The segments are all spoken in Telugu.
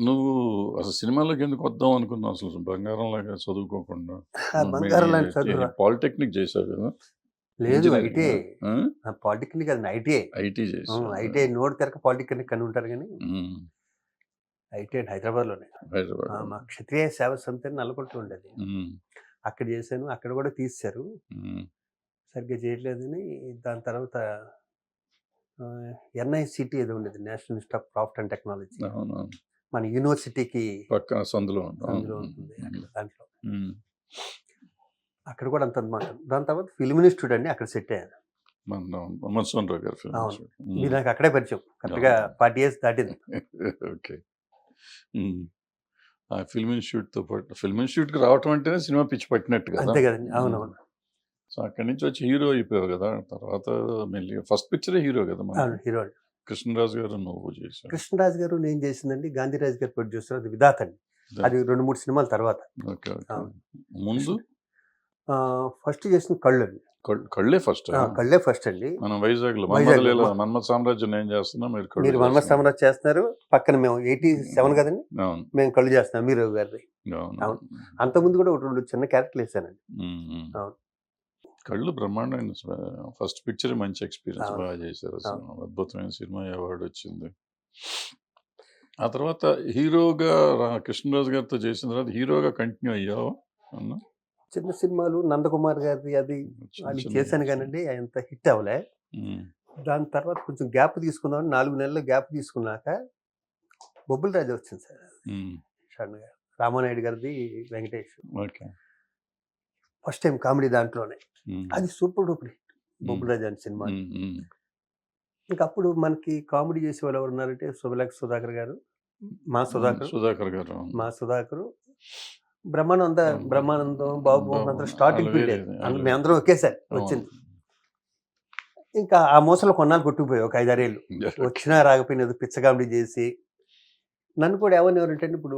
నువ్వు అసలు సినిమాలోకి ఎందుకు వద్దాం అనుకున్నావు అసలు బంగారం లాగా చదువుకోకుండా? బంగారం లాంటి చదువు పాలిటెక్నిక్ చేసావు కదా? లేదు, ఇంజనీరింగ్ ఐటీఐ. ఆ? పాలిటెక్నిక్ అది ఐటీఐ. ఐటీ చేసావు. ఐటీఐ నోట్ తెరక పాలిటెక్నిక్ అని ఉంటారు కానీ ఉమ్. ఐటీఐ హైదరాబాద్లోనే. హైదరాబాద్. మా క్షత్రియ సేవ సమితి అని నల్గొండలో ఉండేది. ఉమ్. అక్కడ చేశాను. అక్కడ కూడా తీశారు, ఉమ్. సరిగ్గా చేయట్లేదని. దాని తర్వాత ఎన్ఐసిటీ ఏదో ఉండేది, national institute of craft and technology. అవునవును. మన యూనివర్సిటీకి పక్కన సందులో అందులో ఉంటుంది. దాంట్లో ఉమ్. అక్కడ కూడా అంత అనమాట. దాని తర్వాత ఫిల్మ్ ఇన్స్టిట్యూట్ అండి, అక్కడ సెట్ అయ్యాను. మన మన్సూన్ రావు గారు film అవును. చేశారు. మీరు నాకు అక్కడే పరిచయం, కరెక్ట్గా 40 years దాటింది. ఓకే. ఆ ఫిల్మ్ ఇన్స్టిట్యూట్తో పాటు ఫిల్మ్ ఇన్స్టిట్యూట్కి రావటం అంటేనే సినిమా పిచ్చి పట్టినట్టు కదా. అంతే కదండి. అవునవును. సో అక్కడి నుంచి వచ్చి హీరో అయిపోయావు కదా. తర్వాత మెల్లి ఫస్ట్ పిక్చరే హీరో కదా మన అవును, హీరో. కృష్ణరాజు గారు నువ్వు చేశావు. కృష్ణరాజు గారు నేను చేసిందండి, గాంధీరాజు గారు ప్రొడ్యూసర్, అది విధాత అండి. అది 2-3 సినిమాల తర్వాత. Okay okay. అవును. ముందు ఫస్ట్ చేసిన కళ్ళు అండి. కళ్ళే ఫస్ట్. కళ్ళే ఫస్ట్ అండి. మనం వైజాగ్లో వైజాగ్లో మన్మథ సామ్రాజ్యం నేను చేస్తున్నా, మీరు కళ్ళు మీరు మన్మథ చేస్తున్నారు. సామ్రాజ్ చేస్తున్నారు, పక్కన మేము 87 కదండి, అవును మేము కళ్ళు చేస్తున్నాం మీరు గారిది. అవును. అవును. అంతకుముందు కూడా 2 చిన్న క్యారెక్టర్లు వేసానండి. అవును. కళ్ళు బ్రహ్మాండమైన ఫస్ట్ పిక్చర్, మంచి ఎక్స్పీరియన్స్, అవును. బాగా చేశారు అసలు. అవును. అద్భుతమైన సినిమా, అవార్డు వచ్చింది. ఆ తర్వాత హీరోగా కృష్ణరాజు గారితో చేసిన తర్వాత హీరోగా కంటిన్యూ అయ్యావు అన్న? చిన్న సినిమాలు నందకుమార్ గారిది అది అది చేశాను కానండి, అంత హిట్ అవ్వలే. దాని తర్వాత కొంచెం గ్యాప్ తీసుకుందామని 4 నెలలు గ్యాప్ తీసుకున్నాక బొబ్బుల రాజు వచ్చింది సార్, సడన్గా. రామానాయుడు గారిది, Venkatesh. Okay. First time comedy దాంట్లోనే. అది సూపర్ డూపర్ హిట్ బొబ్బుల రాజు అనే సినిమా. ఇంకా అప్పుడు మనకి కామెడీ చేసే వాళ్ళు ఎవరు ఉన్నారంటే శుభలేఖ సుధాకర్ గారు, మా సుధాకర్ గారు, సుధాకర్, బ్రహ్మానందం, బాబు అందరూ స్టార్టింగ్ పీరియడ్. మేమందరం ఒకేసారి వచ్చింది. ఇంకా ఆ మోసలో కొన్నాళ్ళు కొట్టుకుపోయాయి, ఒక 5-6 ఏళ్ళు. వచ్చినా రాకపోయినా ఏదో పిచ్చ కామెడీ చేసి నన్ను కూడా ఎవరంటే ఇప్పుడు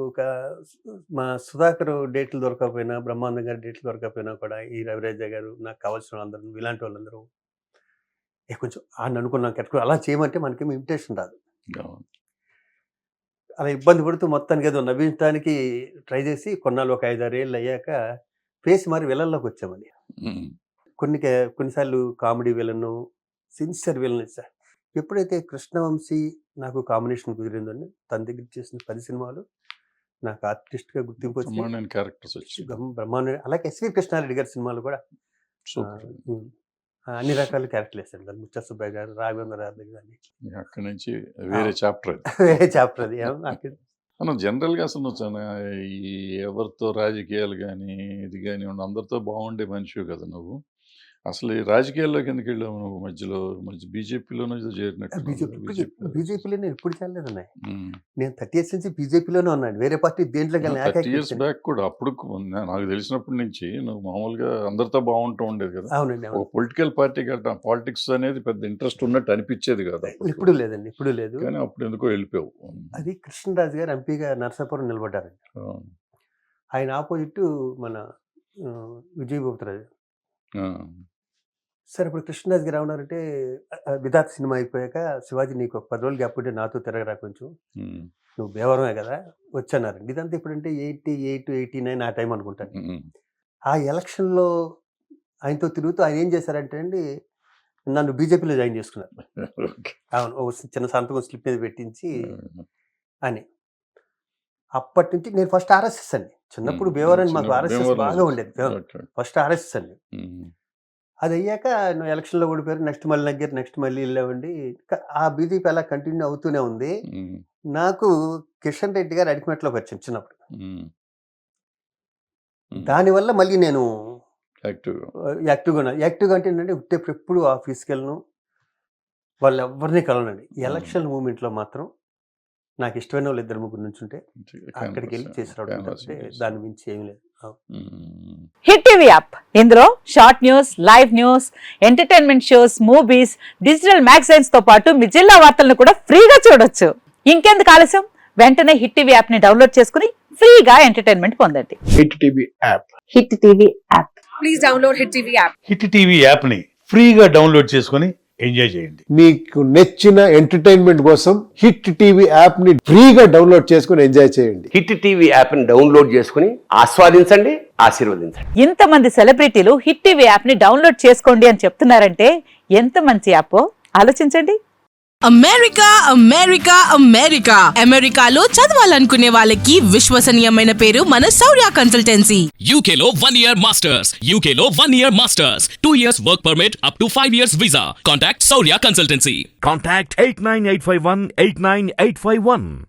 మా సుధాకర్ డేట్లు దొరకకపోయినా, బ్రహ్మానందం గారి డేట్లు దొరకకపోయినా కూడా ఈ రవిరాజ గారు, నాకు కావాల్సిన వాళ్ళందరూ, ఇలాంటి వాళ్ళందరూ కొంచెం అని అనుకున్నాం కట్టుకుని అలా చేయమంటే మనకేమో ఇన్విటేషన్ రాదు. అలా ఇబ్బంది పడుతూ మొత్తానికి ఏదో నవ్వించడానికి ట్రై చేసి కొన్నాళ్ళు ఒక 5-6 ఏళ్ళు అయ్యాక ఫేస్ మారి విలన్లోకి వచ్చామని. కొన్నిసార్లు కామెడీ విలను, సిన్సియర్ విలన్ ఇచ్చా. ఎప్పుడైతే కృష్ణవంశీ నాకు కాంబినేషన్ కుదిరిందండి, తన దగ్గర చేసిన 10 సినిమాలు నాకు ఆర్టిస్ట్గా గుర్తింపు వచ్చింది, క్యారెక్టర్స్ వచ్చి బ్రహ్మాండ. అలాగే ఎస్వి కృష్ణారెడ్డి గారి సినిమాలు కూడా అన్ని రకాల క్యారెక్టర్లు వేసాను కదా, ముచ్చ సుబ్బయ్య గారు, రాఘవేంద్ర గారి కానీ. అక్కడి నుంచి వేరే చాప్టర్. వేరే చాప్టర్ అది. మనం జనరల్గా అసలు ఈ ఎవరితో రాజకీయాలు కానీ ఇది కానీ అందరితో బాగుండే మనిషి కదా నువ్వు. అసలు ఈ రాజకీయాల్లోకి ఎందుకు వెళ్ళావు నువ్వు? మధ్య బీజేపీలోనే చేరినట్టు. బీజేపీలో నేను ఇప్పుడు చేయలేదన్నాయి. నేను 30 years నుంచి బీజేపీలోనే ఉన్నాను, వేరే పార్టీ దేంట్లో 30 years బ్యాక్ కూడా. అప్పుడు నాకు తెలిసినప్పటి నుంచి నువ్వు మామూలుగా అందరితో బాగుంటూ ఉండేది కదా. అవునండి. ఒక పొలిటికల్ పార్టీ గట్రా పాలిటిక్స్ అనేది పెద్ద ఇంట్రెస్ట్ ఉన్నట్టు అనిపించేది కదా. ఇప్పుడు లేదండి, ఇప్పుడు లేదు. కానీ అప్పుడు ఎందుకో వెళ్ళిపోయావు. అది కృష్ణరాజు గారు ఎంపీగా నరసాపురం నిలబడ్డారండి. ఆయన ఆపోజిట్ మన విజయభూపతిరాజు. సరే, ఇప్పుడు కృష్ణరాజు గారు ఏమన్నారంటే, విధాత సినిమా అయిపోయాక శివాజీ నీకు ఒక 10 రోజులు గ్యాప్ ఉంటే నాతో తిరగరా కొంచెం, నువ్వు భీవరమే కదా వచ్చన్నారండి. ఇదంతా ఇప్పుడంటే 88, 89 ఆ టైం అనుకుంటాను. ఆ ఎలక్షన్లో ఆయనతో తిరుగుతూ ఆయన ఏం చేశారంటే అండి, నన్ను బీజేపీలో జాయిన్ చేసుకున్నారు. అవును, ఒక చిన్న సంతకం స్లిప్ మీద పెట్టించి అని. అప్పటి నుంచి నేను ఫస్ట్ ఆర్ఎస్ఎస్ అండి. చిన్నప్పుడు భీవరం మాకు ఆర్ఎస్ఎస్ బాగా ఉండేది. ఫస్ట్ ఆర్ఎస్ఎస్ అండి. అది అయ్యాక నువ్వు ఎలక్షన్లో ఓడిపోయారు, నెక్స్ట్ మళ్ళీ నగ్గారు, నెక్స్ట్ మళ్ళీ వెళ్ళామండి. ఆ బీజేపీ అలా కంటిన్యూ అవుతూనే ఉంది. నాకు కిషన్ రెడ్డి గారు అడిగిమెట్లోకి వచ్చాను చిన్నప్పుడు. దానివల్ల మళ్ళీ నేను యాక్టివ్గా అంటే ఏంటంటే ఎప్పుడు ఆఫీస్కి వెళ్ళను, వాళ్ళు ఎవరిని కలవనండి. ఎలక్షన్ మూమెంట్లో మాత్రం నాకు ఇష్టమైన వాళ్ళు 2-3 నుంచి ఉంటే అక్కడికి వెళ్ళి చేసి రావడం, దాని మించి ఏమి లేదు. హిట్ టీవీ యాప్, ఇందులో short news, live news, entertainment shows, movies, digital magazines తో పాటు మీ జిల్లా వార్తలను కూడా ఫ్రీగా చూడొచ్చు. ఇంకెందుకు ఆలస్యం, వెంటనే హిట్ టీవీ యాప్ ని డౌన్లోడ్ చేసుకుని ఫ్రీగా ఎంటర్టైన్మెంట్ పొందండి. Hit TV app. Hit TV app. Please download hit TV app. Hit TV app ని ఫ్రీగా డౌన్లోడ్ చేసుకుని ఎంజాయ్ చేయండి. మీకు నచ్చిన ఎంటర్టైన్మెంట్ కోసం హిట్ టీవీ యాప్ ని ఫ్రీగా డౌన్లోడ్ చేసుకుని ఎంజాయ్ చేయండి. హిట్ టీవీ యాప్ని డౌన్లోడ్ చేసుకుని ఆస్వాదించండి, ఆశీర్వదించండి. ఇంతమంది సెలబ్రిటీలు హిట్ టీవీ యాప్ ని డౌన్లోడ్ చేసుకోండి అని చెప్తున్నారంటే ఎంత మంచి యాప్ ఆలోచించండి. అమెరికా అమెరికా అమెరికా అమెరికాలో చదవాలనుకునే వాళ్ళకి విశ్వసనీయమైన పేరు మన శౌర్య consultancy. UK Law 1 Year Masters. UK Law 1 Year Masters. 2 years work permit up to 5 years visa. Contact Saurya Consultancy. Contact 89851 89851.